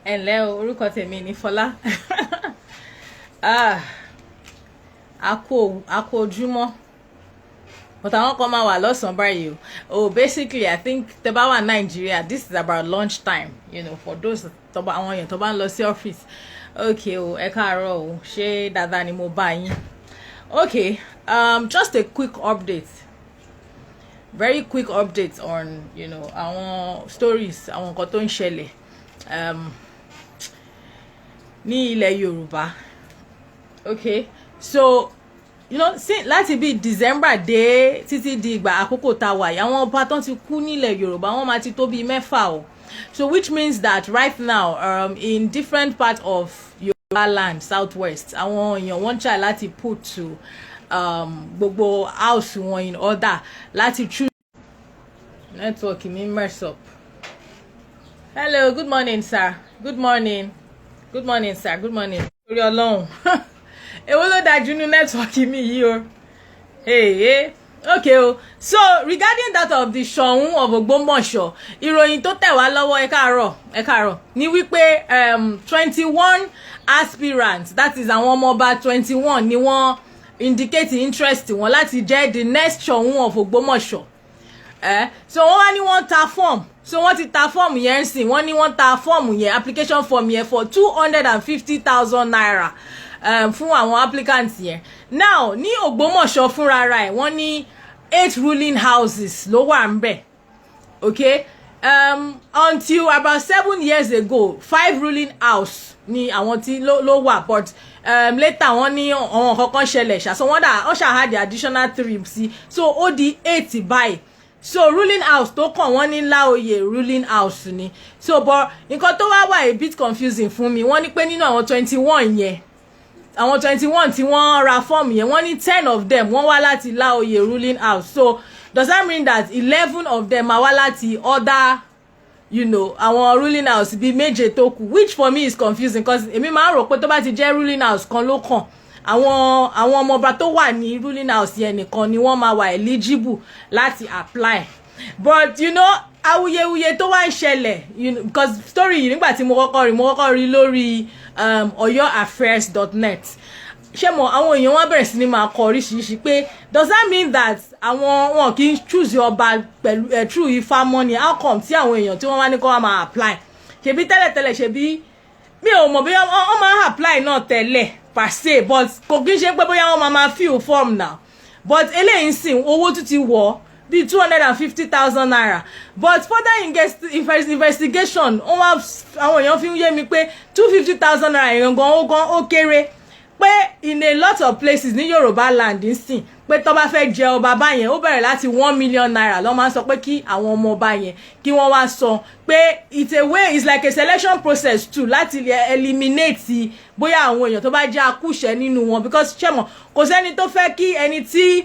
Ẹnlẹ́ o, orúkọ tèmi ni Fọlá. A kú ojúmọ́. But àwọn kan máa wà lọ́sàn-án báyìí o. Oh, basically, I think tẹ́ bá wà Nigeria, this is about lunch time, for those àwọn èèyàn tó bá ń lọ sí office. Okay o, ẹ káàárọ̀ o, ṣé dáadáa ni mo bá yín? Okay, just a quick update. Very quick update on, àwọn stories, àwọn nǹkan tó ń ṣẹlẹ̀ ní ilẹ̀ Yorùbá. Okay, so láti bí December dé títí di ìgbà àkókò tá a wà yìí, àwọn ọba tó ti kú nílẹ̀ Yorùbá wọ́n máa ti tó bí 6 o. So which means that right now in different parts of Yoruba land, southwest, àwọn èèyàn wọ́n try láti put to gbogbo house wọn in order láti choose. Network mi mess up. Hello, good morning sir. Good morning. Good morning sir. Good morning. Orí Ọlọ́run. Èwo ló dájú nínú network mi yìí o. Hey. Okay o. So regarding that of the Soun of Ogbomoso, ìròyìn tó tẹ̀ wá lọ́wọ́ ẹ káàárọ̀ ní wípé 21 aspirants, that is àwọn ọmọ ọba 21 ni wọ́n indicate interest wọn láti jẹ́ the next Soun of Ogbomoso. So wọ́n wá ní wọ́n ta form. So wọ́n ti ta form yẹn sìn, wọ́n ní wọ́n ta form yẹn, application form yẹn for 250,000 naira fún àwọn applicants yẹn. Now ní Ògbómọ̀ṣọ́ fúnra rẹ̀ wọ́n ní 8 ruling houses ló wà ńbẹ̀. Okay, until about 7 years ago 5 ruling house ni àwọn tí ló wà, but later wọ́n ní àwọn kankan ṣẹlẹ̀ ṣá, so wọ́n ṣá add additional 3 sí, so ó di 8 báyìí. So ruling house tó kàn wọ́n ní Láòyè ruling house ni. So but nǹkan tó wá wà a bit confusing fún mi, wọ́n ní pé nínú àwọn 21 yẹn, àwọn 21 tí wọ́n ra form yẹn, wọ́n ní 10 of them wọ́n wá láti Láòyè ruling house. So does that mean that 11 of them máa wá láti other àwọn ruling house bíi méje tó kù, which for me is confusing because èmi máa ń rò pé tó bá ti jẹ́ ruling house kan ló kàn, àwọn ọmọọba tó wà ní ruling house yẹn nìkan ni wọ́n máa wà eligible láti apply. But awuyewuye tó wá ń ṣẹlẹ̀, because story yìí nígbà tí mo kọ́kọ́ rí lórí oyoaffairs.net, ṣé mo àwọn èèyàn wọ́n bẹ̀rẹ̀ sí ní máa kọ oríṣiríṣi pé does that mean that wọn kì í choose ọba pẹ̀lú through ifá money? How come tí àwọn èèyàn tí wọ́n wá ní kó wá máa apply? Ṣebí tẹ́lẹ̀tẹ́lẹ̀ ṣebí mi ò mọ̀ bóyá wọ́n máa apply náà tẹ́lẹ̀ per se, but kò kí n ṣe pé bóyá wọ́n máa fill form now. But eléyìí sìn owó tún ti wọ̀ bíi 250,000 naira. But further investigation àwọn èèyàn fi ń yé mi pé 250,000 naira èèyàn gan ó kéré, pé in a lot of places ní Yorùbá land ń sìn pé tó bá fẹ́ jẹ ọba báyẹn ó bẹ̀rẹ̀ láti 1 million naira ló máa ń sọ pé kí àwọn ọmọ ọba yẹn kí wọ́n wá san, pé it's like a selection process too láti eliminate bóyá àwọn èèyàn tó bá jẹ́ akúṣẹ̀ nínú wọn, because ṣẹ́mọ̀ kò sẹ́ni tó fẹ́ kí ẹni tí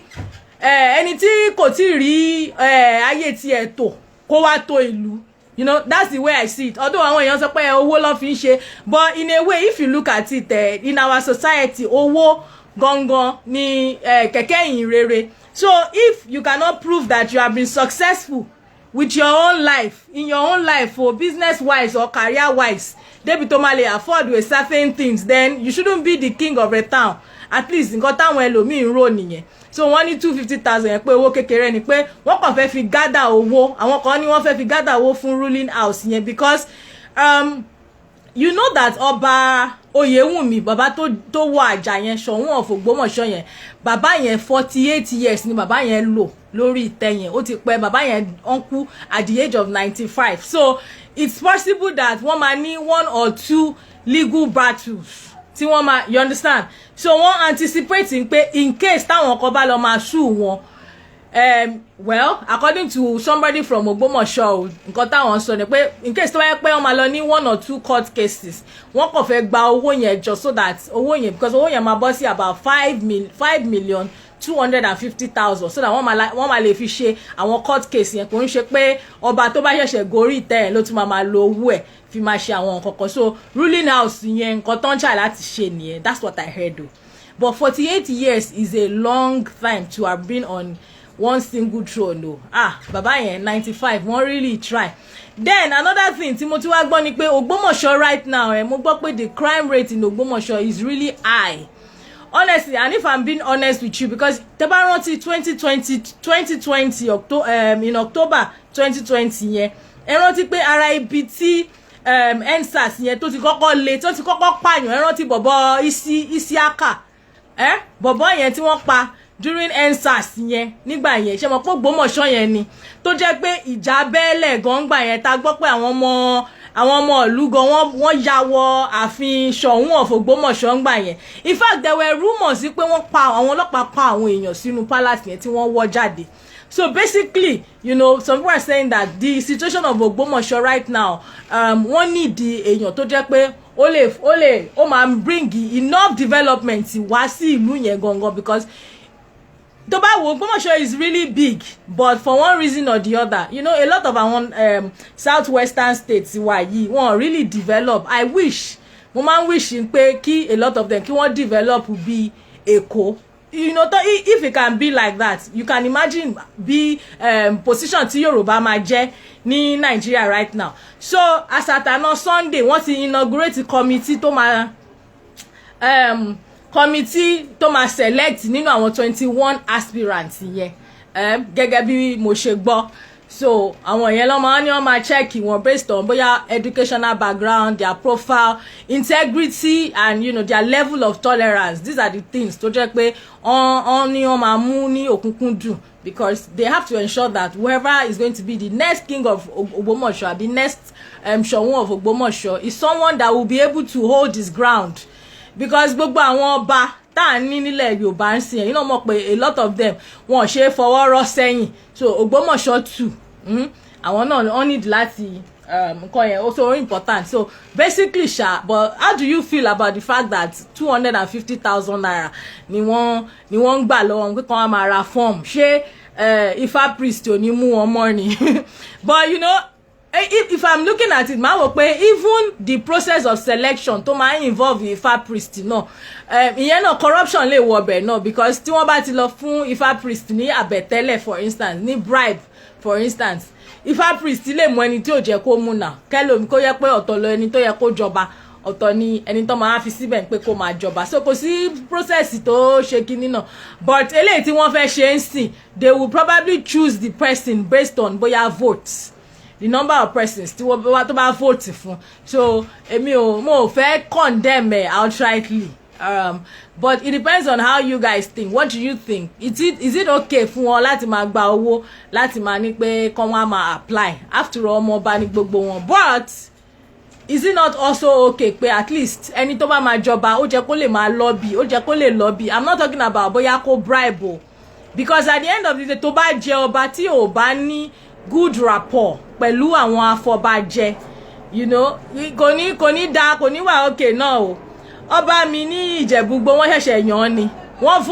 kò tí rí ayé tiẹ̀ tó kó wá tó ìlú. That's the way I see it. Although àwọn èèyàn sọ pé owó ló fi ń ṣe, but in a way if you look at it in our society, owó gangan ni kẹ̀kẹ́ ìyìn rere. So if you cannot prove that you have been successful with your own life, in your own life, for business wise or career wise, débi tó máa lè afford with certain things, then you shouldn't be the king of a town. At least nǹkan táwọn ẹlòmíì ń rò nìyẹn. So wọ́n ní 250,000 yẹn pé owó kékeré ni, pé wọ́n kàn fẹ́ fi gather owó, àwọn kan ní wọ́n fẹ́ fi gather owó fún ruling house yẹn, because you know that ọba Oyèwùnmí, bàbá tó wọ àjà yẹn, Soun of Ogbomoso yẹn, bàbá yẹn 48 years ni bàbá yẹn lò lórí ìtẹ́ yẹn, ó ti pẹ́, bàbá yẹn ó kú at the age of 95. So it's possible that wọ́n máa ní 1 or 2 legal battles tí wọ́n máa, you understand? So wọ́n anticipating pé in case táwọn kan bá lọ máa sue wọn, well, according to somebody from Ogbomoso, nǹkan táwọn sọ ni pé in case tó bá yẹ pé wọ́n máa lọ ní 1 or 2 court cases, wọ́n kàn fẹ́ gba owó yẹn jọ, so that owó yẹn, because owó yẹn máa bọ́ sí about 5,250,000, so that wọ́n máa lè fi ṣe àwọn court case yẹn. Kò ń ṣe pé ọba tó bá ṣẹ̀ṣẹ̀ gorí ìtẹ́ yẹn ló tún máa lo owó ẹ̀ fi máa ṣe àwọn nǹkan kan. So ruling house yẹn nǹkan tó ń ṣà láti ṣe nìyẹn. That's what I heard o. But 48 years is a long time to have been on one single throne o. Bàbá yẹn 95 wọ́n really try. Then another thing tí mo ti wá gbọ́ ni pé Ògbómọ̀ṣọ́ right now mo gbọ́ pé the crime rate in Ògbómọ̀ṣọ́ is really high. Honestly, and if I'm being honest with you, because tẹ́ bá rántí 2020 in October 2020 yẹn, ẹ rántí pé ara ibi tí EndSARS yẹn tó ti kọ́kọ́ le tó ti kọ́kọ́ pààyàn, ẹ rántí bọ̀bọ̀ Isiaka bọ̀bọ̀ yẹn tí wọ́n pa during EndSARS yẹn nígbà yẹn ṣe mọ̀ pé Ògbómọ̀ṣọ́ yẹn ni tó jẹ́ pé ìjà bẹ́ẹ̀lẹ̀ gangba yẹn ta gbọ́ pé àwọn ọmọ ìlú gan wọ́n ya wọ ààfin Soun of Ogbomoso ńgbà yẹn. In fact, there were rumors pé wọ́n pa àwọn ọlọ́pàá pa àwọn èèyàn sínú palace yẹn tí wọ́n wọ́ jáde. So basically, you know, some people are saying that the situation of Ogbomoso right now, wọ́n need èèyàn tó jẹ́ pé ó máa bring enough development wá sí ìlú yẹn gangan, because tó bá wo Ogbomoso is really big, but for one reason or the other, you know, a lot of our southwestern states wa yìí wọ́n really develop. I wish, mo máa wish pé kí a lot of them kí wọ́n develop bí Èkó. You know, if it can be like that, you can imagine bí position tí Yorùbá máa jẹ́ ní Nigeria right now. So as at àná Sunday wọ́n ti inaugurate committee tó máa select nínú àwọn 21 aspirants yẹn, gẹ́gẹ́ bí mo ṣe gbọ́. So àwọn yẹn ló máa ní wọ́n máa check wọn based on bóyá educational background, their profile, integrity, and you know, their level of tolerance. These are the things tó jẹ́ pé wọ́n máa mú ní òkúnkúndùn, because they have to ensure that whoever is going to be the next king of Ogbomoso, the next Soun of Ogbomoso, is someone that will be able to hold his ground. Because gbogbo àwọn ọba tá à ní nílẹ̀ Yorùbá ń sìn yẹn, you know, mọ̀ pé a lot of them wọ́n ṣe fọwọ́ rọ́ sẹ́yìn. So Ògbómọ̀ṣọ́ too, àwọn náà wọ́n need láti nǹkan yẹn also important. So basically but how do you feel about the fact that 250,000 naira ni wọ́n ń gbà lọ́wọ́ pé kàn máa ra form? Ṣé Ifá priest ò ní mú wọn mọ́ ni? But you know, if I'm looking at it, ma wo pé even the process of selection tó máa involve Ifá priest náà, ìyẹn náà corruption lè wọ bẹ̀ náà, because tí wọ́n bá ti lọ fún Ifá priest ní àbẹ̀tẹ́lẹ̀, for instance, ní bribe, for instance, Ifá priest lè mú ẹni tí ò jẹ́ kó mú náà, kẹ́lòmí kó yẹ pé ọ̀tọ̀ lọ ẹni tó yẹ kó jọba, ọ̀tọ̀ ni ẹni tó máa fi síbẹ̀ pé kó máa jọba. So kò sí process tó ṣe kinní náà, but eléyìí tí wọ́n fẹ́ ṣe ń sìn, they will probably choose the person based on bóyá votes, the number of persons tí wọ́n tó bá vote fún. So mo fẹ́ condemn outrightly, but it depends on how you guys think. What do you think? Is it okay fún wọn láti máa gba owó láti máa ní pé kán wá máa apply? After all, ọmọ ọba ní gbogbo wọn. But is it not also okay pé at least ẹni tó bá máa jọba ó jẹ́ kó lè máa lobby, ó jẹ́ kó lè lobby? I'm not talking about bóyá kó bribe o, because at the end of the day tó bá jẹ ọba tí ò bá ní good rapport pẹ̀lú àwọn afọbajẹ, you know, kò ní dá, kò ní wà okay náà o. Ọba mi ní Ìjẹ̀bú-Igbó wọ́n ṣẹ̀ṣẹ̀ yàn ni, wọ́n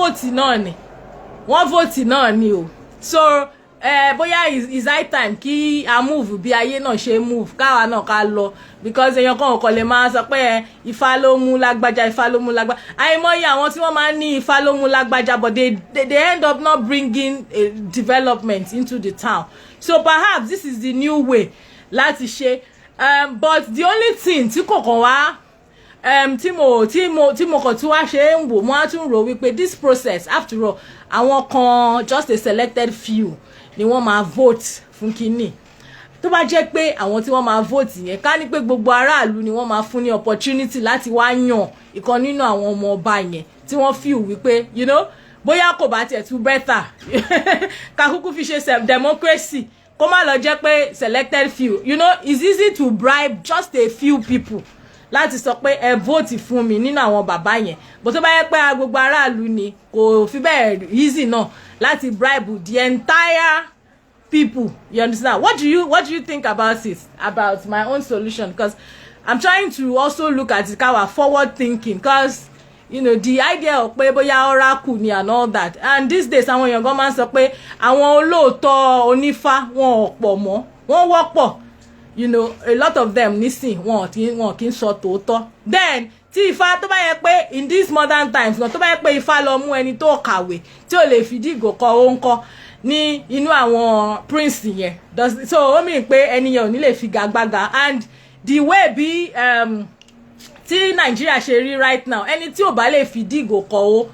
vote náà ni o. So bóyá is high time kí a move bí ayé náà ṣe move, káwa náà ká lọ, because èèyàn kan kò lè máa sọ pé Ifá ló mú lágbájá, Ifá ló mú lágbájá. Àìmọye àwọn tí wọ́n máa ń ní Ifá ló mú lágbájá, but they end up not bringing a development into the town. So perhaps this is the new way láti ṣe. But the only thing tí kò kàn wá tí mo kàn tún wá ṣe ń wò, mo á tún rò wípé this process, after all, àwọn kan, just a selected few ni wọ́n máa vote fún kinní. Tó bá jẹ́ pé àwọn tí wọ́n máa vote yẹn, ká ní pé gbogbo aráàlú ni wọ́n máa fún ní opportunity láti wá yàn ìkan nínú àwọn ọmọ ọba yẹn tí wọ́n feel wípé, you know, bóyá kò bá tiẹ̀ tún better ká kúkú fi ṣe democracy, kó má lọ jẹ́ pé selected few. You know, it's easy to bribe just a few people láti sọ pé ẹ vote fún mi nínú àwọn bàbá yẹn, but tó bá yẹ pé gbogbo aráàlú ni, kò fi bẹ́ẹ̀ easy náà láti bribe the entire people. You understand? What do you think about it, about my own solution? Because I'm trying to also look at it kind of forward thinking, because you know, the idea of pé bóyá oracle ni and all that, and these days àwọn èèyàn gan máa ń sọ pé àwọn olóòótọ́ onífá wọn ò pọ̀ mọ́, wọ́n wọ́pọ̀. You know, a lot of them nísìn wọn kì í sọ tòótọ́. Then tí Ifá tó bá yẹ pé in these modern times, tó bá yẹ pé Ifá lọ mú ẹni tó kàwé tí ò lè fìdí ìgò kọ ó ń kọ, ní inú àwọn prince yẹn so ó mì pé ẹni yẹn ò ní lè figagbága and the way bí tí Nàìjíríà ṣe rí right now ẹni tí ò bá lè fi dìgò kọ́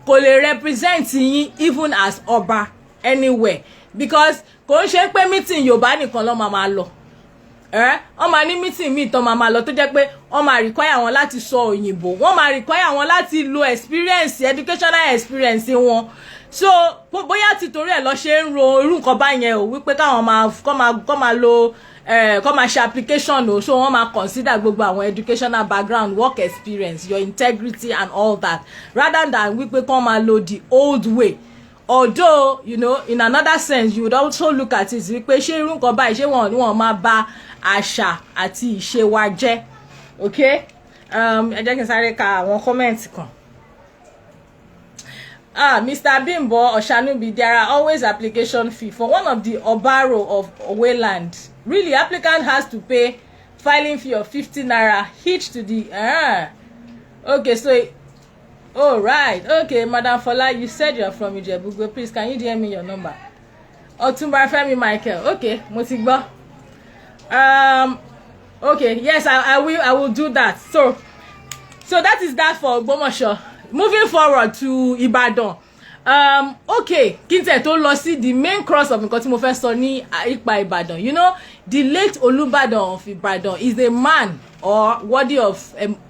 kò lè represent yín even as ọba anywhere because kò ń ṣe pé meeting Yorùbá nìkan ló máa lọ wọ́n máa ní meeting míì tán máa lọ tó jẹ́ pé wọ́n máa require wọn láti sọ òyìnbó wọ́n máa require wọn láti lo experience educational experience wọn so bóyá títorí ẹ̀ lọ ṣe ń ro irú nǹkan báyẹn o wípé káwọn máa lo kọ́ máa ṣe application o so wọ́n máa consider gbogbo àwọn educational background work experience your integrity and all that rather than wípé kọ́ máa lo the old way although you know in another sense you would also look at it wípé ṣé irú nǹkan báyìí ṣé wọ́n máa bà àṣà àti ìṣe wa jẹ́ okay ẹ jẹ́ kí n sáré ka àwọn comment kan. Mr. Bimbo Oshanubi, there are always application fee for one of the Obaro of Oweland. Really, applicant has to pay filing fee of 50 naira each to the okay, so oh right, okay, Madam Fola, you said you're from Ijebu. Please, can you DM me your number? Otumba Femi Michael. Okay, mo ti gbọ́. Okay, yes, I will do that. So that is that for Ogbomoso. Moving forward to Ibadan. Okay, kí n tẹ̀ tó lọ sí the main cross of nǹkan tí mo fẹ́ sọ ní ipa Ibadan. You know, the late Olubadan of Ibadan is a man or worthy of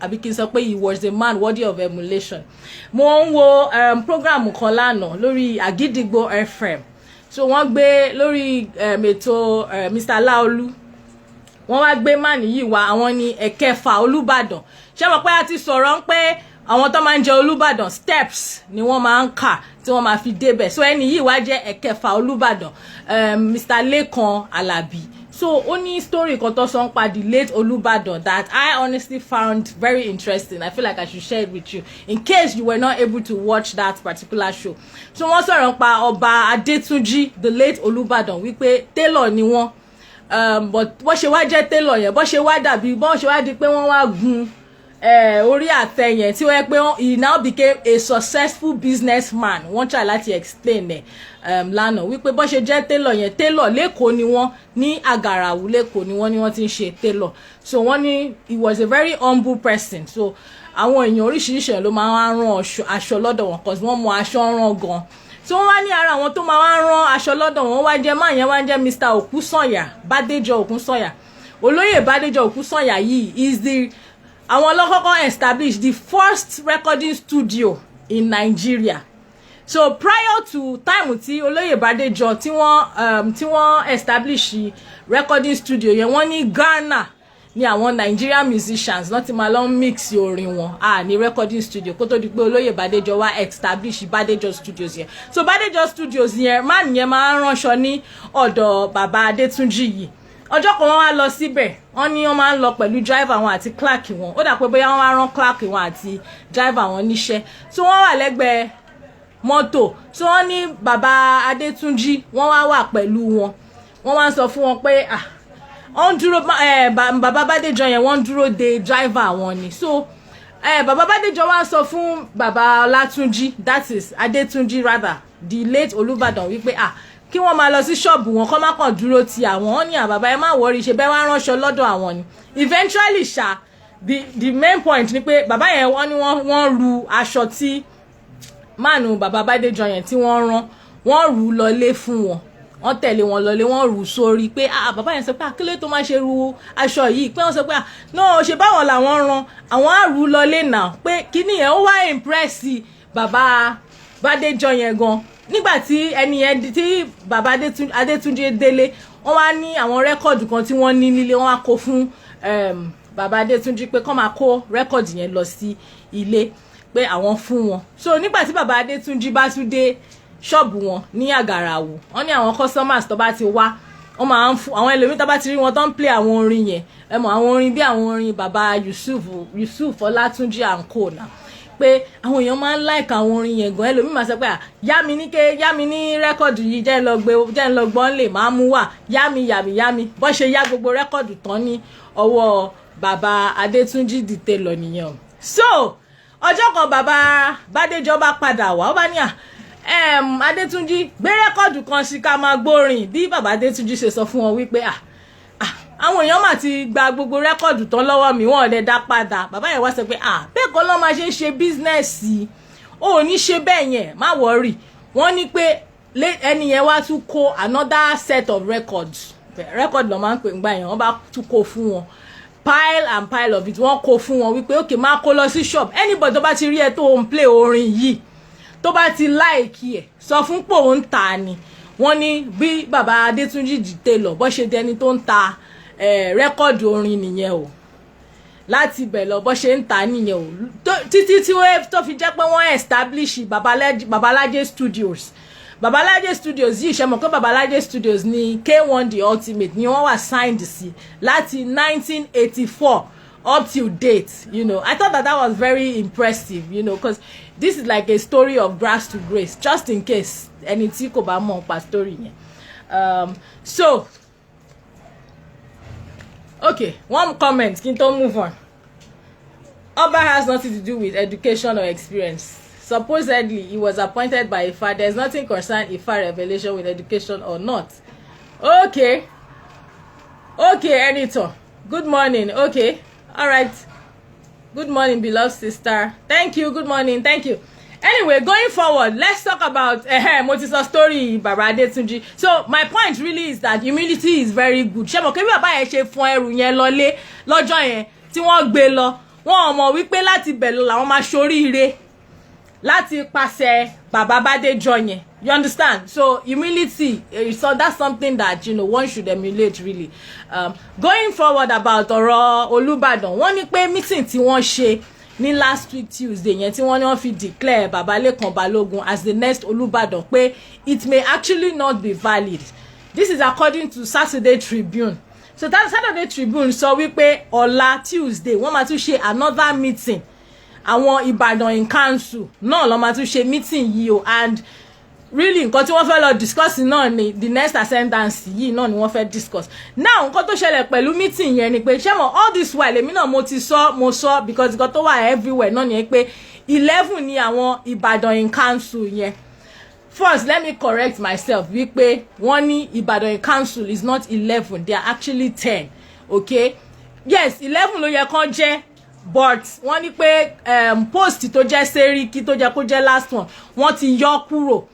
àbí kí n sọ pé he was a man worthy of emulation. Mo ń wo program kan lánàá lórí Agidigbo FM. So wọ́n gbé lórí ètò Mr. Laolu. Wọ́n wá gbé man yìí wá àwọn ní ẹ̀kẹfà Olubadan. Ṣé mo pé a ti sọ̀rọ̀ pé àwọn tó máa ń jẹ Olúbàdàn steps ni wọ́n máa ń kà tí wọ́n máa fi débẹ̀ so ẹni yìí wá jẹ́ ẹ̀kẹfà Olúbàdàn Mr. Lekan Alabi so ó ní story kan tó sọ ń pa the late Olúbàdàn that I honestly found very interesting. I feel like I should share it with you in case you were not able to watch that particular show. So wọ́n sọ̀rọ̀ pa ọba Adétúnjí the late Olúbàdàn wípé tailor ni wọ́n but bó ṣe wá jẹ́ tailor yẹn bó ṣe wá dàbí bó ṣe wá di pé wọ́n wá gun orí àtẹ yẹn tí wọ́n pé he now became a successful businessman wọ́n try láti explain ẹ̀ lánàá wípé bó ṣe jẹ́ tailor yẹn tailor lẹ́kọ̀ọ́ ni wọ́n ní Àgàràwù lẹ́kọ̀ọ́ ni wọ́n ti ń ṣe tailor so wọ́n ní he was a very humble person so àwọn èèyàn oríṣiríṣi ló máa ń rán aṣọ lọ́dọ̀ wọn cause wọ́n mọ aṣọ rán gan so wọ́n wá ní ara àwọn tó máa ń rán aṣọ lọ́dọ̀ wọn wá jẹ́ máa yẹn wá jẹ́ Mr. Òkúsànyà Bádéjọ Òkúsànyà olóyè Bádéjọ Òkúsànyà yìí is the àwọn ló kọ́kọ́ establish the first recording studio in Nigeria so prior to time tí olóyè Bádéjọ tí wọ́n establish recording studio yẹn wọ́n ní Ghana ní àwọn Nigerian musicians láti máa lọ mix orin wọn ní recording studio kó tó di pé olóyè Bádéjọ wá establish Bádéjọ studios yẹn so Bádéjọ studios yẹn man yẹn máa ń ránṣọ ní ọ̀dọ̀ bàbá Adétúnjí yìí ọjọ́ kan wọ́n wá lọ síbẹ̀ wọ́n ní wọ́n máa ń lọ pẹ̀lú driver wọn àti clerk wọn ó dà pé bóyá wọ́n wá rán clerk wọn àti driver wọn níṣẹ́ so wọ́n wà lẹ́gbẹ̀ẹ́ mọ́tò so wọ́n ní bàbá Adétúnjí wọ́n wá wà pẹ̀lú wọn wọ́n wá ń sọ fún wọn pé wọ́n dúró bàbá Bádéjọ yẹn wọ́n dúró de driver wọn ni so bàbá Bádéjọ wá sọ fún bàbá Ọlátúnjí that is Adétúnjí rather the late Olúbàdàn wípé kí wọ́n máa lọ sí ṣọ́ọ̀bù wọn kọ́ má kàn dúró ti àwọn ní àbàbá ẹ má wọrí ṣe bẹ́ẹ̀ wá ránṣọ lọ́dọ̀ àwọn ni eventually the main point ni pé bàbá yẹn wọ́n ní wọ́n ru aṣọ tí mánu bàbá Bádéjọ yẹn tí wọ́n rù lọlé fún wọn wọ́n tẹ̀lé wọn lọlé wọ́n rù sórí pé bàbá yẹn sọ pé kílé tó máa ṣe ru aṣọ yìí pé wọ́n sọ pé no ṣe báwọn làwọn ran àwọn á rù lọlé náà pé kíní yẹn ó wá impress bàbá Bádéjọ yẹn gan nígbàtí ẹni yẹn tí bàbá Adétúnjí délé wọ́n wá ní àwọn rẹ́kọ̀dù kan tí wọ́n ní nílé wọ́n wá kó fún bàbá Adétúnjí pé kán máa kó rẹ́kọ̀dù yẹn lọ sí ilé pé àwọn fún wọn so nígbàtí bàbá Adétúnjí bá tún dé ṣọ́ọ̀bù wọn ní Àgàràwù wọ́n ní àwọn customers tó bá ti wá wọ́n máa ń fún àwọn ẹlòmíì tó bá ti rí wọn tó ń play àwọn orin yẹn ẹ mọ̀ àwọn orin bí àwọn orin bàbá Yusuf Ọlátúnjí and co náà pé àwọn èèyàn máa ń like àwọn orin yẹn gan ẹlòmíì máa sọ pé yá mi ní rẹ́kọ̀dù yìí jẹ́ ń lọ gbọ́n lè máa mú wà yá mi bó ṣe yá gbogbo rẹ́kọ̀dù tán ní ọwọ́ bàbá Adétúnjí the tailor nìyẹn o so ọjọ́ kan bàbá Bádéjọ bá padà wá ó bá ní Adétúnjí gbé rẹ́kọ̀dù kan sí ká máa gbórin bí bàbá Adétúnjí ṣe sọ fún wọn wípé àwọn èèyàn mà ti gba gbogbo rẹ́kọ̀dù tán lọ́wọ́ mi wọ́n lè dá padà. Bàbá yẹn wá sọ pé bẹ́ẹ̀ kọ́ ló máa ṣe bísínẹ́sì ò ní ṣe bẹ́ẹ̀ yẹn má wọ́rì. Wọ́n ní pé ẹni yẹn wá tún kó another set of records ló máa ń pè ńgbà yẹn wọ́n bá tún kó fún wọn pile and pile of it wọ́n kó fún wọn wípé okay máa kó lọ sí shop anybody tó bá ti rí ẹ tó ń play orin yìí tó bá ti like ẹ sọ fún pé òun ta ni. Wọ́n ní bí bàbá Adétúnjí dìde lọ bó ṣe dẹni tó ń ta rẹ́kọ̀dù orin nìyẹn o láti bẹ̀ lọ bó ṣe ń ta nìyẹn o títí tí tó fi jẹ́ pé wọ́n establish Babalaje Studios. Babalaje Studios yìí ṣe mọ̀ pé Babalaje Studios ni K1 The Ultimate ni wọ́n wà signed sí láti 1984 up till date. I thought that was very impressive, because this is like a story of grass to grace, just in case ẹni tí kò bá mọ̀ pa story yẹn. So okay, one comment kí n tó move on. Oba has nothing to do with education or experience. Supposedly he was appointed by Ifa. There's nothing concerned Ifa revelation with education or not. Okay, Editor, good morning. Okay, all right, good morning, beloved sister. Thank you. Good morning. Thank you. Anyway, going forward, let's talk about mo ti sọ story Baba Adetunji. So my point really is that humility is very good. Ṣé mo kí bàbá yẹn ṣe fún ẹrù yẹn lọlé lọ́jọ́ yẹn tí wọ́n gbé lọ. Wọ́n mọ̀ wípé láti bẹ̀ lọ làwọn máa ṣoríire láti pàṣẹ bàbá Bádéjọ yẹn. You understand? So humility, so that's something that one should emulate really. Going forward about ọ̀rọ̀ Olubadan, wọ́n ní pé meeting tí wọ́n ṣe ní last week Tuesday yẹn tí wọ́n ní wọ́n fi declare Baba Lekan Balogun as the next Olubadan pé it may actually not be valid. This is according to Saturday Tribune. So that Saturday Tribune sọ wípé ọ̀la Tuesday wọ́n máa tún ṣe another meeting. Àwọn Ìbàdàn in council náà ló máa tún ṣe meeting yìí o, and really nǹkan tí wọ́n fẹ́ lọ discuss náà ni the next ascendance yìí náà ni wọ́n fẹ́ discuss. Now nǹkan tó ṣẹlẹ̀ pẹ̀lú meeting yẹn ni pé ṣé mo all this while èmi náà mo sọ because nǹkan tó wà everywhere náà ni pé 11 ni àwọn Ìbàdàn in council yẹn. First, let me correct myself wípé wọ́n ní Ìbàdàn in council is not 11, they are actually 10. Okay, yes 11 ló yẹ kán jẹ́, but wọ́n ní pé post tó jẹ́ Seriki tó jẹ́ kó jẹ́ last one wọ́n ti yọ kúrò.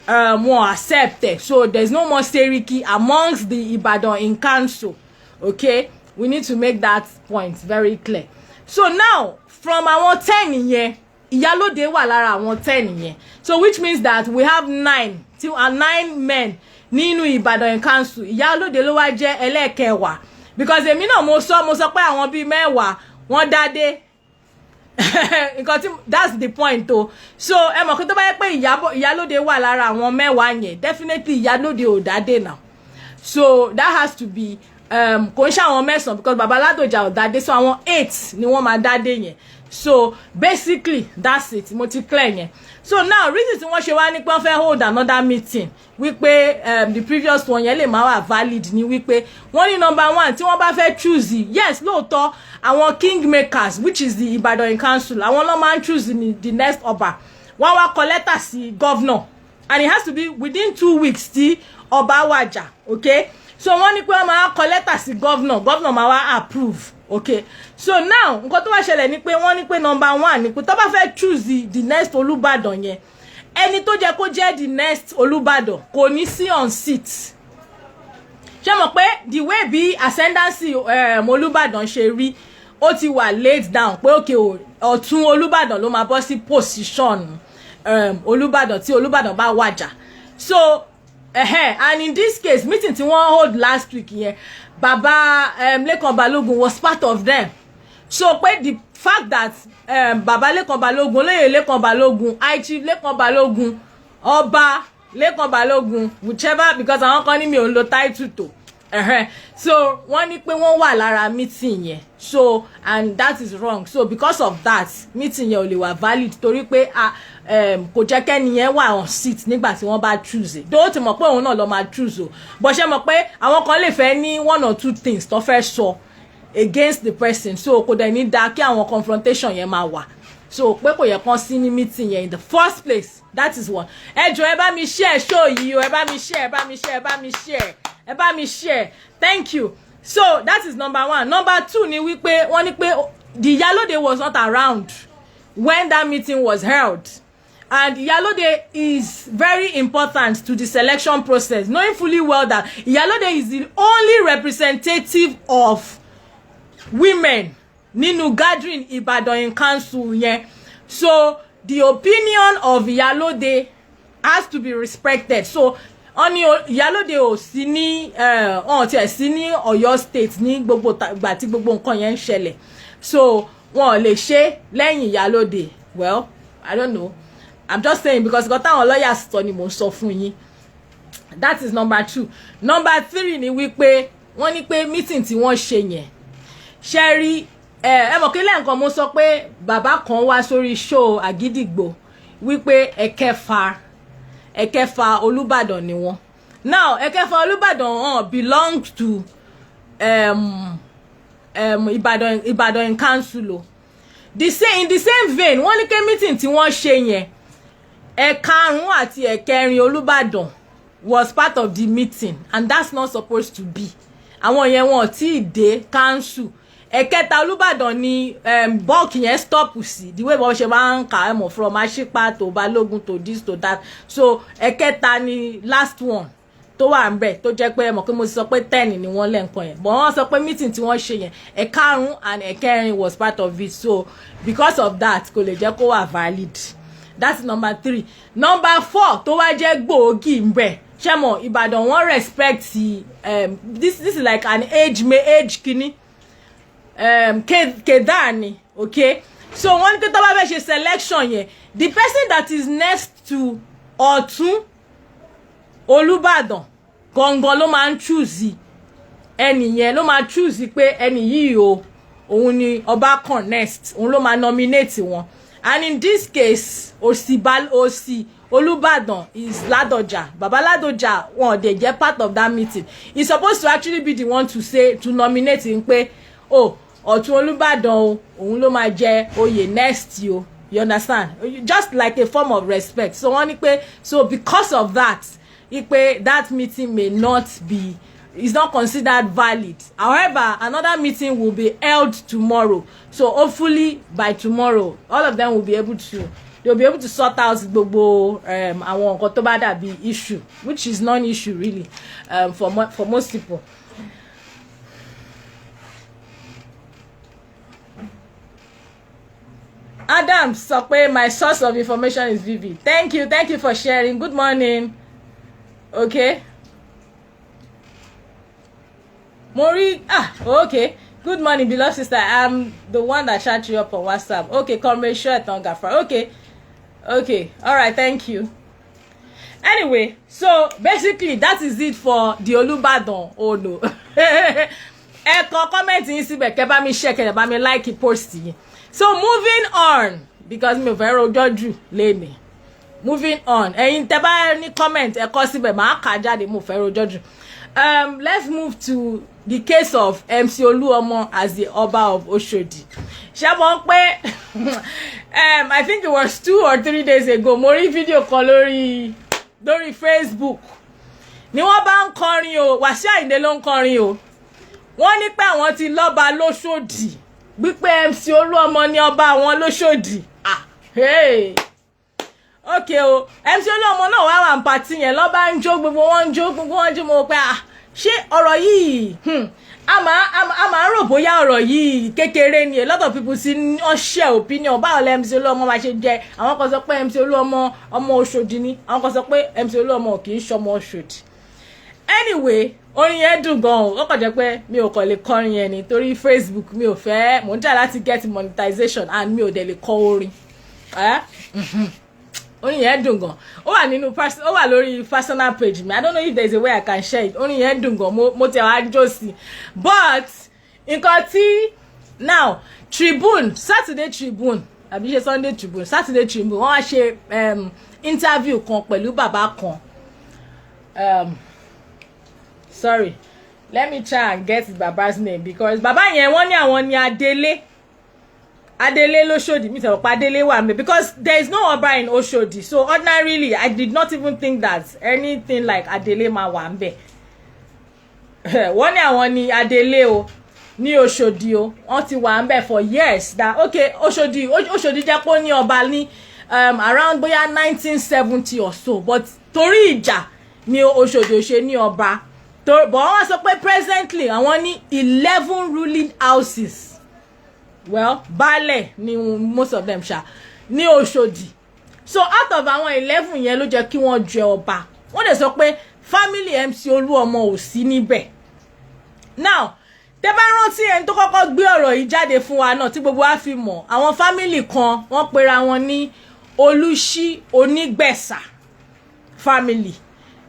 Won't accept it. So there's no more Seriki amongst the Ibadan in council. Okay, we need to make that point very clear. So now from our 10 yẹn, Ìyálóde wà lára àwọn 10 yẹn. So which means that we have 9 men nínú Ibadan in council. Ìyálóde ló wá jẹ́ ẹlẹ́kẹwàá, because èmi náà mo sọ pé àwọn bíi mẹ́wàá wọ́n dádé. That's the point though. So ẹ mọ̀ pé tó bá yẹ pé Ìyálóde wà lára àwọn mẹ́wàá yẹn, definitely Ìyálóde ò dádé now. So that has to be kò ń ṣe àwọn mẹ́sàn-án, because Baba Ládòjà ò dádé, so àwọn 8 ni wọ́n máa dádé yẹn. So basically that's it, mo ti clear yẹn. So now reason tí wọ́n ṣe wá ní pé wọ́n fẹ́ hold another meeting wípé the previous one yẹn lè má wà valid ni wípé wọ́n ní number 1 tí wọ́n bá fẹ́ choose, yes lóòótọ́ àwọn kingmakers which is the Ibadan in council àwọn ló máa ń choose the next ọba, wọ́n wá kọ lẹ́tà sí governor, and it has to be within 2 weeks tí ọba wàjà. Okay, so wọ́n ní pé wọ́n máa kọ lẹ́tà sí governor máa wá approve. Okay, so now nǹkan tó wá ṣẹlẹ̀ ni pé wọ́n ní pé number 1 ni pé tó bá fẹ́ choose the next Olubadan yẹn, ẹni tó jẹ́ kó jẹ́ the next Olubadan kò ní sí on seat. Ṣé mọ̀ pé the way bí ascendancy Olubadan ṣe rí ó ti wà laid down pé okay ọ̀tún Olubadan ló máa bọ́ sí position Olubadan tí Olubadan bá wàjà. So and in this case meeting tí wọ́n hold last week yẹn, Baba Lekan Balogun was part of them. So pé the fact that Baba Lekan Balogun, Olóyè Lekan Balogun, High Chief Lekan Balogun, Ọba Lekan Balogun, whichever, because àwọn kan ní mi ò ń lo title tó. So wọ́n ní pé wọ́n wà lára meeting yẹn. So and that is wrong. So because of that meeting yẹn ò lè wà valid torí pé kò jẹ́ kẹ́ni yẹn wà on seat nígbà tí wọ́n bá choose. Dó ti mọ̀ pé òun náà ló máa choose o. Bó ṣe mọ̀ pé àwọn kan lè fẹ́ ní 1 or 2 things tó fẹ́ sọ against the person. So kò dẹ̀ ní dá kí àwọn confrontation yẹn máa wà. so pé kò yẹ kán sí ní meeting yẹn in the first place. That is one. Ẹ jọ̀ọ́ ẹ bá mi share show yìí o, ẹ bá mi share, ẹ bá mi share, ẹ bá mi share, ẹ bá mi share. Thank you. So that is number one. Number two ni wípé wọ́n ní pé the Iyalode was not around when that meeting was held. And Iyalode is very important to the selection process, knowing fully well that Iyalode is the only representative of women nínú gathering Ìbàdàn in council yẹn. So the opinion of Iyalode has to be respected. So oni Iyalode ò sí ní on ti sí ní Ọ̀yọ́ state ní gbogbo ìgbà tí gbogbo nǹkan yẹn ń ṣẹlẹ̀. So wọn lè ṣe lẹ́yìn Iyalode. Well, I don't know. I'm just saying because got táwọn lawyers sọ ni mo sọ fún yín. That is number two. Number three ni wípé wọ́n ní pé meeting tí wọ́n ṣe yẹn. Ṣé rí ẹ mọ̀ kí lẹ́ǹkan mo sọ pé bàbá kan wá sórí show Àgídìgbò wípé ẹ̀kẹfà Olúbàdàn ni wọ́n. Now ẹ̀kẹfà Olúbàdàn belong to Ìbàdàn in council. In the same vein wọ́n ní pé meeting tí wọ́n ṣe yẹn ẹ̀karùn àti ẹ̀kẹrin Olúbàdàn was part of the meeting and that's not supposed to be. Àwọn yẹn wọn tí dé council. Ẹ̀kẹta Olúbàdàn ni bulk yẹn stop sí the way bó ṣe máa ń kà mọ̀ from Aṣípa to Balógun to this to that. So ẹ̀kẹta ni last one tó wà ńbẹ̀ tó jẹ́ pé mọ̀ pé mo sọ pé 10 ni wọ́n lẹ́ǹkan yẹn but wọ́n sọ pé meeting tí wọ́n ṣe yẹn ẹ̀karùn and ẹ̀kẹrin was part of it. So because of that kò lè jẹ́ kó wà valid. That's number 3. Number 4 tó wá jẹ́ gbòógì ńbẹ̀ ṣé mọ̀ Ìbàdàn wọ́n respect this is like an age kini kedani, okay? So wọ́n ní tó bá fẹ́ ṣe selection yẹn the person that is next to Ọ̀tún Olúbàdàn gangan ló máa ń choose ẹni yẹn ló máa choose pé ẹni yìí o òun ni ọba kan next òun ló máa nominate wọn. And in this case òsì Olúbàdàn is Ládọjà. Baba Ládọjà wọn dey jẹ́ part of that meeting. He's supposed to actually be the one to nominate him pé oh Ọ̀tún Olúbàdàn o òun ló máa jẹ oyè next yo. You understand? Just like a form of respect. So wọ́n ní pé so because of that that meeting may not be, is not considered valid. However, another meeting will be held tomorrow. So hopefully by tomorrow, all of them will be able to sort out gbogbo àwọn nǹkan tó bá dàbí issue, which is non-issue really for most people. Adam sọ pé my source of information is Vivi. Thank you for sharing. Good morning. Okay. Mori, okay. Good morning, beloved sister. I'm the one that chat you up on WhatsApp. Okay, Comrade Shirt on Gafra. Okay. All right, thank you. Anyway, so basically that is it for the Olubadan. Oh no. Comment yín síbẹ̀ kẹ́ bá mi share kẹ́ bá mi like post yín. So moving on because mi ò fẹ́ rojọ́ jù lẹ́ni. Moving on. Ẹ̀yin tẹ́ bá ní comment ẹ kọ síbẹ̀ máa kà jáde mo fẹ́ rojọ́ jù. Let's move to the case of MC Oluomo as the Oba of Oshodi. Ṣé pé I think it was 2 or 3 days ago mo rí video kan lórí Facebook. Ni wọ́n bá ń kọrin o, Wasiu Ayinde ló ń kọrin o. Wọ́n ní pé àwọn ti lọ́ba lóṣòdì. Wípé MC Oluomo ni ọba àwọn lóṣòdì. Hey. Okay o, MC Oluomo náà wá wà ń party yẹn ló bá ń jó gbogbo wọn jó mo pé ṣé ọ̀rọ̀ yìí a máa rò bóyá ọ̀rọ̀ yìí kékeré ni. A lot of people see share opinion báwo lẹ MC Oluomo máa ṣe jẹ́. Àwọn kan sọ pé MC Oluomo ọmọ Òṣòdì ni, àwọn kan sọ pé MC Oluomo kì í ṣọmọ Òṣòdì. Anyway, orin yẹn dùn gan o. Ó kàn jẹ́ pé mi ò kàn lè kọrin yẹn ni torí Facebook mi ò fẹ́ mo ń jà láti get monetization and mi ò dẹ̀ lè kọ orin. Orin yẹn dùn gan. Ó wà lórí personal page mi. I don't know if there is a way I can share it. Orin yẹn dùn gan. Mo tẹ̀ wá jó sí. But nǹkan tí now Saturday Tribune àbí ṣe Sunday Tribune wọ́n wá ṣe interview kan pẹ̀lú bàbá kan. Sorry, let me try and get baba's name because bàbá yẹn wọ́n ní àwọn ní Adélé Adele l'Oshodi mi sọ pé Adele wà ńbẹ̀ because there is no Oba in Oshodi, so ordinarily I did not even think that anything like Adele máa wà ńbẹ̀. Wọ́n ní àwọn ni Adele o ní Oshodi o, wọ́n ti wà ńbẹ̀ for years that okay Oshodi jẹ́ pé ó ní ọba ní around bóyá 1970 or so, but torí ìjà ni Oshodi ò ṣe ní ọba. But wọ́n sọ pé presently àwọn ní 11 ruling houses. Well, baálẹ̀ ni most of them ṣá ní Oshodi. So out of àwọn 11 yẹn ló jẹ́ kí wọ́n jẹ ọba. Wọ́n dẹ̀ sọ pé family MC Oluomo ò sí níbẹ̀. Now tẹ́ bá rántí ẹni tó kọ́kọ́ gbé ọ̀rọ̀ yìí jáde fún wa náà tí gbogbo wa fi mọ̀, àwọn family kan wọ́n pera wọn ní Olúṣí Onígbẹ̀sà family.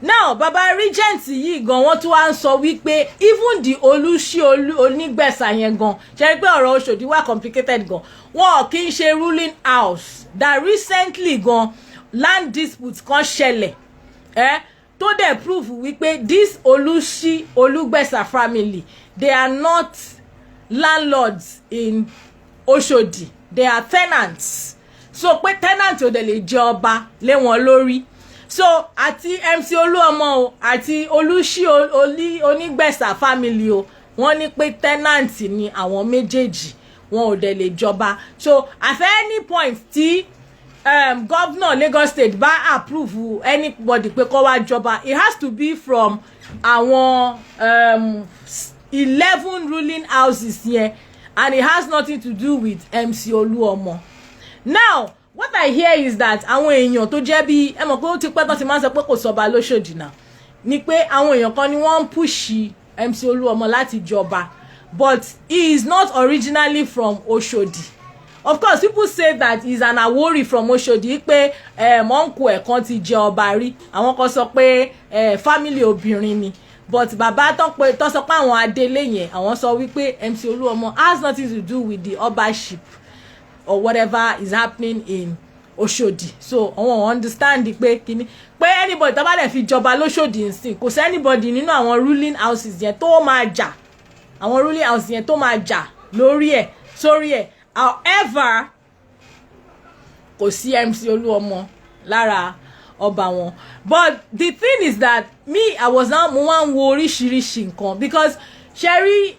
Now baba regent yìí gan wọ́n tún wá ń sọ wípé even the Olúṣí Onígbẹ̀sà yẹn gan ṣe pé ọ̀rọ̀ Oṣòdì wà complicated gan, wọn kì í ṣe ruling house that recently gan land dispute kan ṣẹlẹ̀ tó dẹ̀ prove wípé this Olúṣí Olúgbẹ̀sà family they are not landlords in Oshodi, they are tenants. So pé tenant ò dẹ̀ lè jẹ ọba lé wọn lórí. So àti MC Oluomo o àti Olúṣí Onígbẹ̀sà family o wọ́n ní pé tenant ni àwọn méjèèjì, wọn ò dẹ̀ lè jọba. So at any point tí governor Lagos State bá approve anybody pé kó wá jọba, it has to be from àwọn 11 ruling houses here, and it has nothing to do with MC Oluomo. Now what I hear is that àwọn èèyàn tó jẹ́ bí ẹ mọ̀ pé ó ti pẹ́ tán ti máa ń sọ pé kò sọba l'Óṣòdì náà ni pé àwọn èèyàn kan ni wọ́n ń push MC Oluomo láti jọba, but he is not originally from Oshodi. Of course people say that he is an Awori from Oshodi pé uncle ẹ̀ kan ti jẹ ọba rí, àwọn kan sọ pé family obìnrin ni, but bàbá tó sọ pé àwọn Adélé yẹn àwọn sọ wípé MC Oluomo has nothing to do with the ọbaship or whatever is happening in Oshodi. So I won't understand pé kíni pé anybody tó bá lè fi jọba l'Oshodi nsìn kò sí anybody nínú àwọn ruling houses yẹn tó máa jà, àwọn ruling houses yẹn tó máa jà lórí ẹ̀ sórí ẹ̀. However kò sí MC Oluomo lára ọba wọn. But the thing is that me I was now mo wá ń wo oríṣiríṣi nǹkan because sherry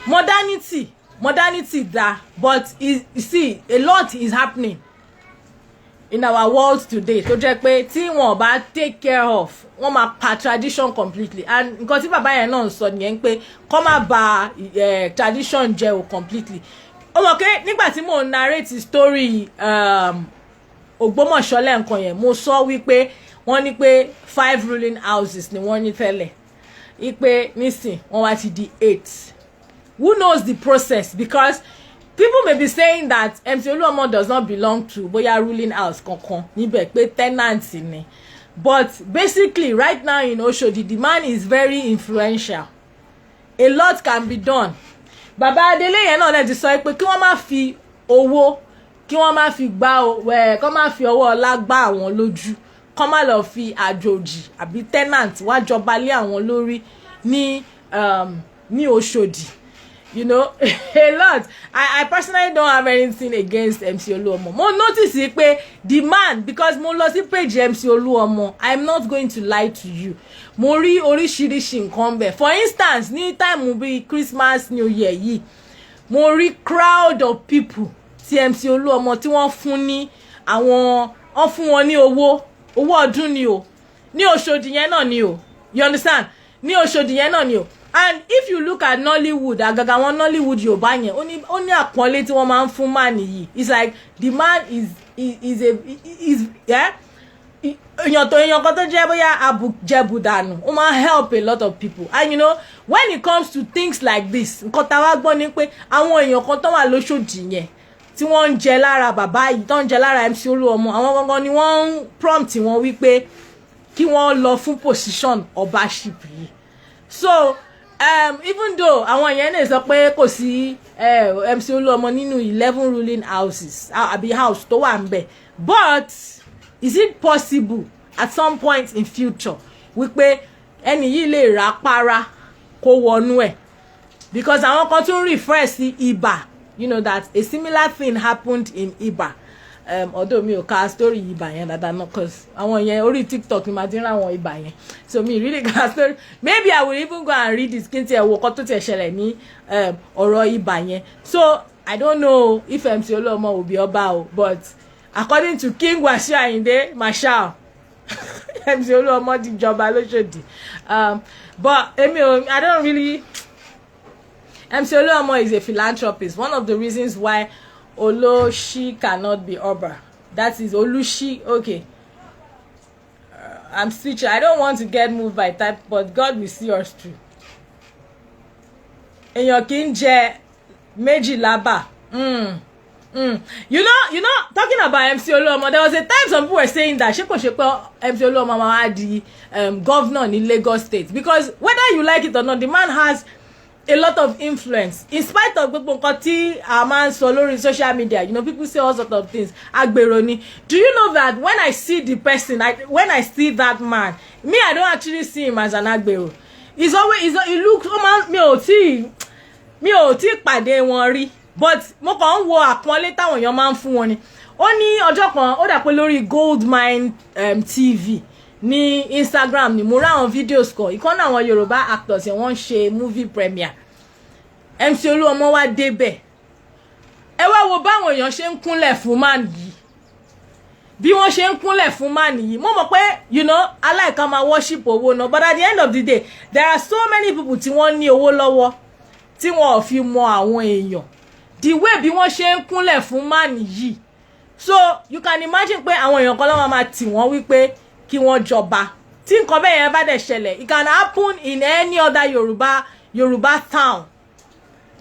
modernity da, but you see a lot is happening in our world today tó jẹ́ pé tí wọ́n bá take care of wọ́n máa pa tradition completely, and nǹkan tí bàbá yẹn náà sọ nìyẹn pé kó má bà tradition jẹ́ o completely. Ó mọ̀ pé nígbà tí mo narrate story Ògbómọ̀ṣọ́ lẹ́ǹkan yẹn mo sọ wípé wọ́n ní pé 5 ruling houses ni wọ́n ní tẹ́lẹ̀, ipe nísìn wọ́n wá ti di 8. Who knows the process? Because people may be saying that MC Oluomo does not belong to boya ruling house kankan níbẹ̀ pé tenant ni, but basically right now in Oshodi the man is very influential, a lot can be done. Baba Adele yẹn náà lè ti sọ pé kí wọ́n má fi owó kí wọ́n má fi kí wọ́n má fi ọwọ́ ọlá gbá àwọn lójú, kí wọ́n má lọ fi àjòjì àbí tenant wá jọba lé àwọn lórí ní Oshodi. You know, a lot. I personally don't have anything against MC Oluomo. Mo notice pé the man, because mo lọ sí page MC Oluomo, I'm not going to lie to you. Mo rí oríṣiríṣi nǹkan bẹ́ẹ̀. For instance, ní time bí Christmas New Year yìí, mo rí crowd of people tí MC Oluomo tí wọ́n fún ní wọ́n fún wọn ní owó ọdún ni o. Ní Oshodi yẹn náà ni o. You understand? Ní Oshodi yẹn náà ni o. And if you look at Nollywood, àgàgà wọn Nollywood Yorùbá yẹn, ó ní àpọ́nlé tí wọ́n máa ń fún man yìí. It's like the man is èèyàn kan tó jẹ́ bóyá abùjẹbùdànù, ó máa help a lot of people. And you know, when it comes to things like this, nǹkan tá wá gbọ́ ni pé àwọn èèyàn kan tó wà l'Óṣòdì yẹn tí wọ́n ń jẹ lára bàbá yìí, tó ń jẹ lára MC Oluomo, àwọn gangan ni wọ́n ń prompt wọn wípé kí wọ́n lọ fún position ọbaship yìí. So even though àwọn yẹn lè sọ pé kò sí MC Oluomo nínú 11 ruling houses àbí house tó wà ńbẹ̀, but is it possible at some point in future wípé ẹni yìí lè rà para kó wọnú ẹ̀? Because àwọn kan tún refer sí ibà you know, that a similar thing happened in Iba. Although me ka story Iba yẹn dada no, cause àwọn yẹn orí TikTok ni ma ti ran àwọn Iba yẹn, so me really ka story. Maybe I will even go and read this kinti e wo kan tó ti ṣẹlẹ̀ ní ọ̀rọ̀ Iba yẹn. So I don't know if MC Oluomo will be Oba o, but according to King Wasiu Ayinde Marshal, MC Oluomo di jọba lóṣòdì. But I don't really. MC Oluomo is a philanthropist. One of the reasons why Oloshi cannot be Oba, that is Olushi. Okay, I'm switching. I don't want to get moved by type, but God will see us through. Èèyàn kì í jẹ méjì lábà. You know, talking about MC Oluomo, there was a time some people were saying that shepo MC Oluomo ma di governor in Lagos State, because whether you like it or not, the man has a lot of influence. In spite of gbogbo nǹkan tí a máa ń sọ lórí social media, you know, people say all sorts of things. Agbero ni. Do you know that when I see the person, when I see that man, me, I don't actually see him as an agbero. He looks, mi ò tí pàdé wọn rí, but mo kàn ń wo àpọ́nlé táwọn èèyàn máa ń fún wọn ni. Ó ní ọjọ́ kan ó dà pé lórí Goldmine TV ní Instagram ni mo ra àwọn videos kan, ìkan náà àwọn Yorùbá actors yẹn wọ́n ṣe movie premiere. MC Oluomo wá débẹ̀. Ẹ wá wo báwọn èèyàn ṣe ń kúnlẹ̀ fún man yìí. Bí wọ́n ṣe ń kúnlẹ̀ fún man yìí. Mo mọ̀ pé, you know, I like ma worship owó náà, but at the end of the day, there are so many people tí wọ́n ní owó lọ́wọ́ tí wọ́n ò fi mọ àwọn èèyàn. The way bí wọ́n ṣe ń kúnlẹ̀ fún man yìí. So, you can imagine pé àwọn èèyàn kan ló máa tì wọ́n wípé kí wọ́n jọba. Tí nǹkan bẹ́ẹ̀ yẹn bá dẹ̀ ṣẹlẹ̀, it can happen in any other Yoruba town.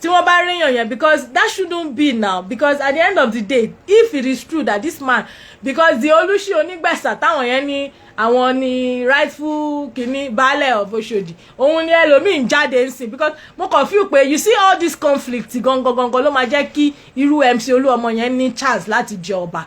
Tí wọ́n bá ríyàn yẹn, because that shouldn't be now, because at the end of the day, if it is true that this man, because the Olushi Onigbesa táwọn yẹn ní àwọn ni rightful kini baálẹ̀ of Oshodi, òun ni ẹlòmíì ń jáde ńsìn, because mo kàn feel pé you see all this conflict gangan ló máa jẹ́ kí irú MC Oluomo yẹn ní chance láti jẹ ọba.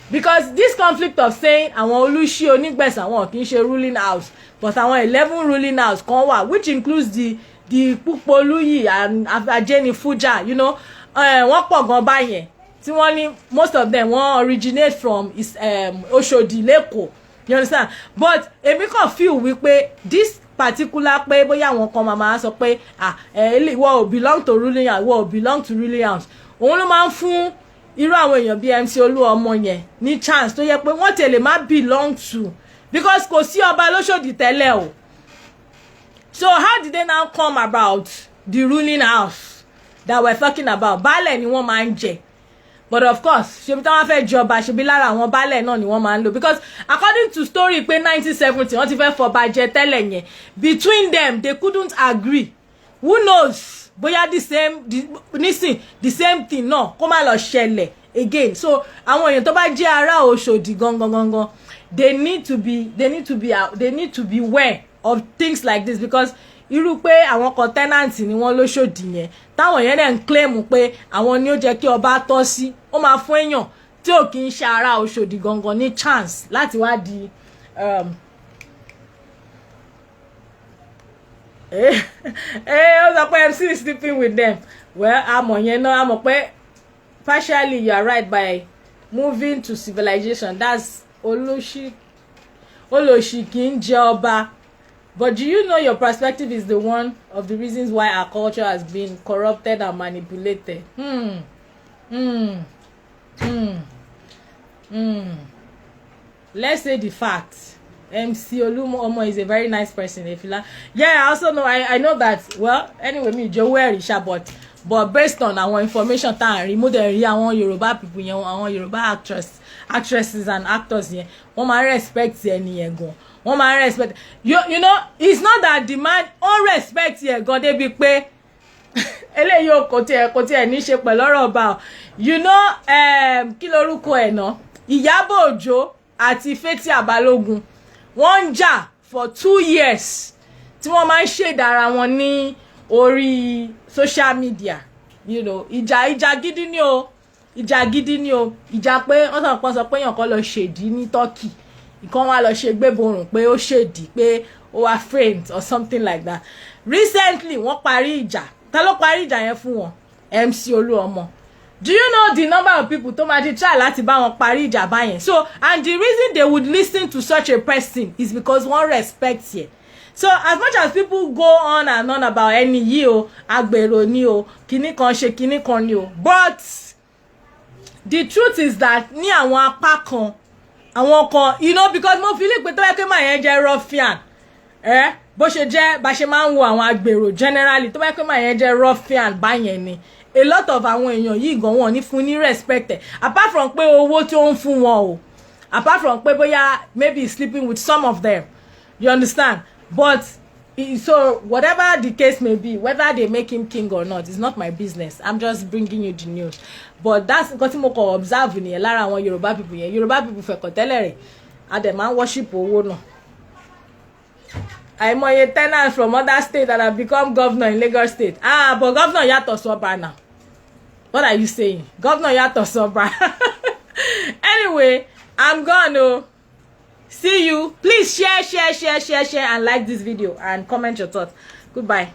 Because this conflict of saying àwọn Olushi Onigbesa wọn kì í ṣe ruling house, but àwọn 11 ruling house kan wà, which includes the Pupoluyi and Ajeni Fuja, you know, wọ́n pọ̀ gan báyẹn tí wọ́n ní most of them wọ́n originate from Oshodi Leko, you understand? But èmi kàn feel wípé this particular pé bóyá àwọn kan máa sọ pé ìwọ ò belong to ruling house, ìwọ ò belong to ruling house, òun ló máa ń fún irú àwọn èèyàn bí MC Oluomo yẹn ní chance tó yẹ pé wọ́n tẹ̀lé má belong to, because kò sí ọba lóṣòdì tẹ́lẹ̀ o. So how did they now come about the ruling house that we're talking about? Baálẹ̀ ni wọ́n máa ń jẹ. But of course, ṣebí tí wọ́n fẹ́ jọba, ṣebí lára àwọn baálẹ̀ náà ni wọ́n máa ń lò. Because according to story pé 1970 wọ́n ti fẹ́ fọba jẹ tẹ́lẹ̀ yẹn. Between them, they couldn't agree. Who knows? Bóyá the same thing náà kó má lọ ṣẹlẹ̀ again. So àwọn èèyàn tó bá jẹ́ ará Òṣòdì gangan, they need to be aware of things like this, because irú pé àwọn kan tenant ni wọ́n lóṣòdì yẹn táwọn yẹn dẹ̀ ń claim pé àwọn ni ó jẹ́ kí ọba tọ́ sí, ó máa fún èèyàn tí ò kí ń ṣe ará Òṣòdì gangan ní chance láti wá di ó sọ pé MC is sleeping with them. Well, àmọ́ yẹn náà, àmọ́ pé partially you are right by moving to civilization. That's Oloshi kì í jẹ ọba. But do you know your perspective is the one of the reasons why our culture has been corrupted and manipulated? Let's say the fact. MC Oluomo is a very nice person. Yeah, I also know. I know that. Well, anyway, me Joe but based on our information, remove the Yoruba people, Yoruba actresses and actors here. One man respects any go. One man respect. You know, it's not that the man unrespect here. God they be pay. Eleyo kote ni ṣe pẹ̀lú ọ̀rọ̀ ọba. You know, kí lorúkọ ẹ̀ náà? Ìyábọ̀ Òjó àti Fathia Balogun. Wọ́n jà for 2 years. Tí wọ́n máa ń ṣèdè ara wọn ní orí social media. You know, ìjà gidi ni o. Ìjà pé wọ́n sọ pé èèyàn kan lọ ṣèdí ní Turkey. Ìkan wá lọ ṣe gbéborùn pé ó ṣèdí pé ó wá faint or something like that. Recently wọ́n parí ìjà. Ta ló parí ìjà yẹn fún wọn? MC Oluomo. Do you know the number of people tó máa ti try láti bá wọn parí ìjà báyẹn? So, and the reason they would listen to such a person is because one respects here. So, as much as people go on and on about ẹni yìí o, agbèrò ni o, kíní kan ṣe kíní kan ni o, but the truth is that ní àwọn apá kan, àwọn kan, you know, because mo feel pé tó yẹ kí màá yẹn jẹ́ ruffian, bó ṣe jẹ́ bá ṣe máa ń wo àwọn agbèrò generally, tó yẹ kí màá yẹn jẹ́ ruffian báyẹn ni. A lot of àwọn èèyàn yìí gan wọn ní fún ní respect, apart from pé owó tí ó ń fún wọn o, apart from pé bóyá maybe sleeping with some of them, you understand? But so whatever the case may be, whether they make him king or not, it's not my business. I'm just bringing you the news. But that's nǹkan tí mo kàn observe nìyẹn lára àwọn Yorùbá people yẹn. Yorùbá people fẹ̀kọ̀ tẹ́lẹ̀ rẹ̀, a dẹ̀ máa ń worship owó náà. Àìmọye tenants from other states that have become governor in Lagos State. But governor yàtọ̀ sọ́ba now. What are you saying? Governor yàtọ̀ sọ́ba. Anyway, I'm gone. See you. Please share and like this video and comment your thoughts. Goodbye.